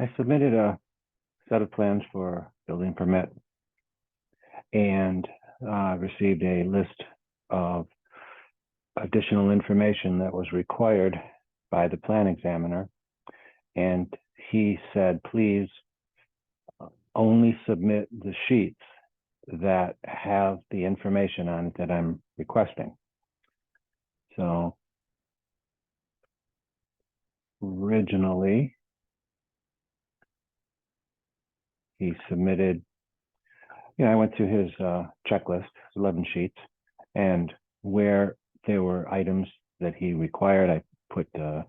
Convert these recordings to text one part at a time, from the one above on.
I submitted a set of plans for building permit and received a list of additional information that was required by the plan examiner. And he said, please only submit the sheets that have the information on it that I'm requesting. So originally, he submitted, I went through his checklist, 11 sheets, and where there were items that he required, I put the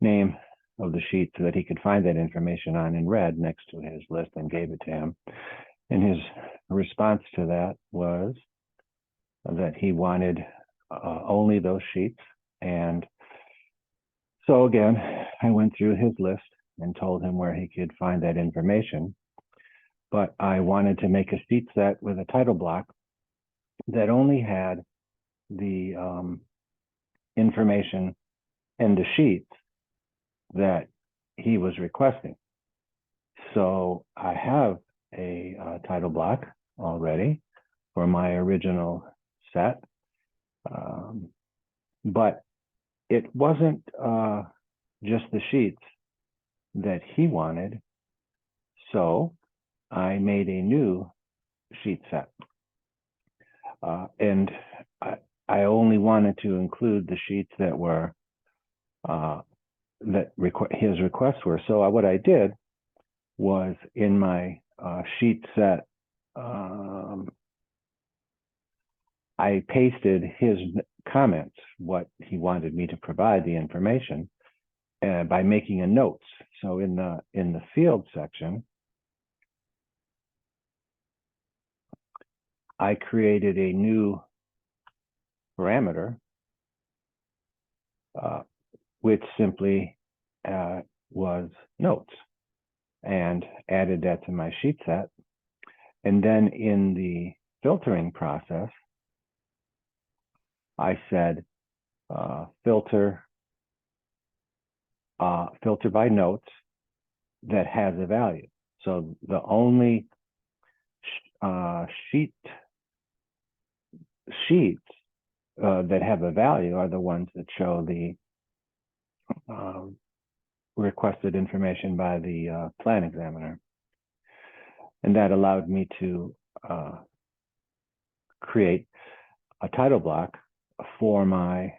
name of the sheet so that he could find that information on in red next to his list and gave it to him. And his response to that was that he wanted only those sheets. And so again, I went through his list and told him where he could find that information. But I wanted to make a sheet set with a title block that only had the information and the sheets that he was requesting. So I have a title block already for my original set, but it wasn't just the sheets that he wanted. So I made a new sheet set. And I only wanted to include the sheets that were his requests were. So what I did was in my sheet set, I pasted his comments, what he wanted me to provide the information, by making a notes. So in the field section, I created a new parameter, which simply was notes, and added that to my sheet set. And then in the filtering process, I said filter by notes that has a value. So the only sheets that have a value are the ones that show the requested information by the plan examiner. And that allowed me to create a title block for my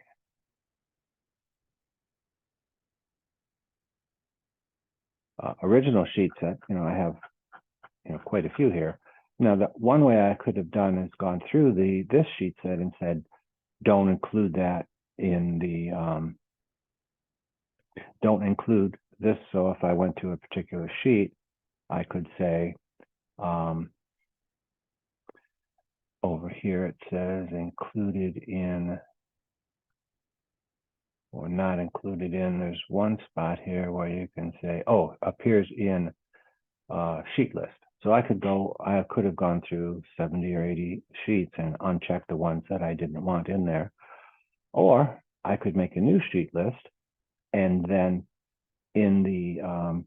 original sheet set. I have quite a few here. Now, the one way I could have done is gone through this sheet set and said, don't include that in the, don't include this. So if I went to a particular sheet, I could say, over here it says included in or not included in. There's one spot here where you can say, oh, appears in sheet list. So I could have gone through 70 or 80 sheets and unchecked the ones that I didn't want in there. Or I could make a new sheet list, and then in the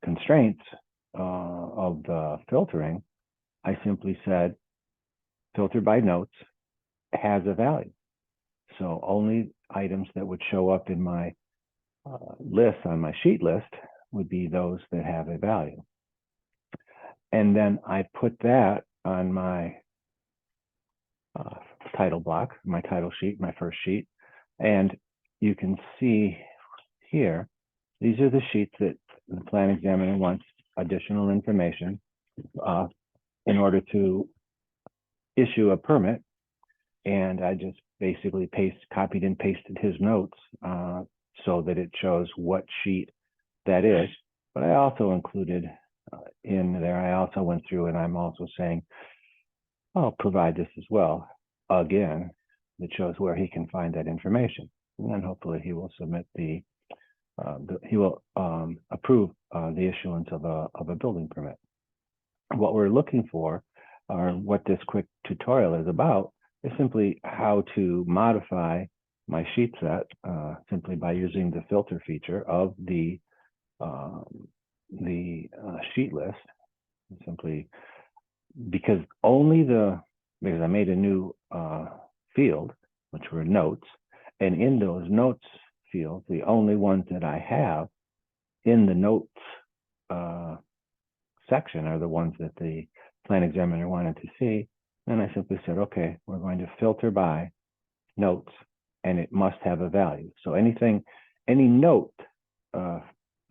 constraints of the filtering, I simply said, filter by notes has a value. So only items that would show up in my list on my sheet list would be those that have a value. And then I put that on my title block, my title sheet, my first sheet. And you can see here, these are the sheets that the plan examiner wants additional information in order to issue a permit. And I just basically copied and pasted his notes so that it shows what sheet that is. But I also included in there, I also went through and I'm also saying, I'll provide this as well. Again, that shows where he can find that information. And then hopefully he will submit he will approve the issuance of a building permit. What we're looking for, or what this quick tutorial is about, is simply how to modify my sheet set simply by using the filter feature of the the sheet list, simply because because I made a new field, which were notes, and in those notes fields, the only ones that I have in the notes section are the ones that the plan examiner wanted to see. And I simply said, okay, we're going to filter by notes, and it must have a value. So any note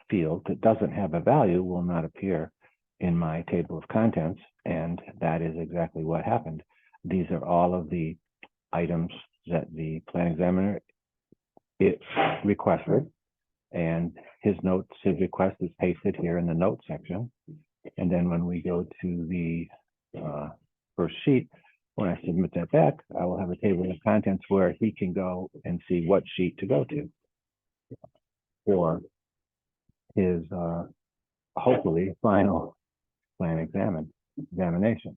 field that doesn't have a value will not appear in my table of contents, and that is exactly what happened. These are all of the items that the plan examiner requested, and his request is pasted here in the notes section. And then when we go to the first sheet, when I submit that back, I will have a table of contents where he can go and see what sheet to go to for his hopefully final plan examination.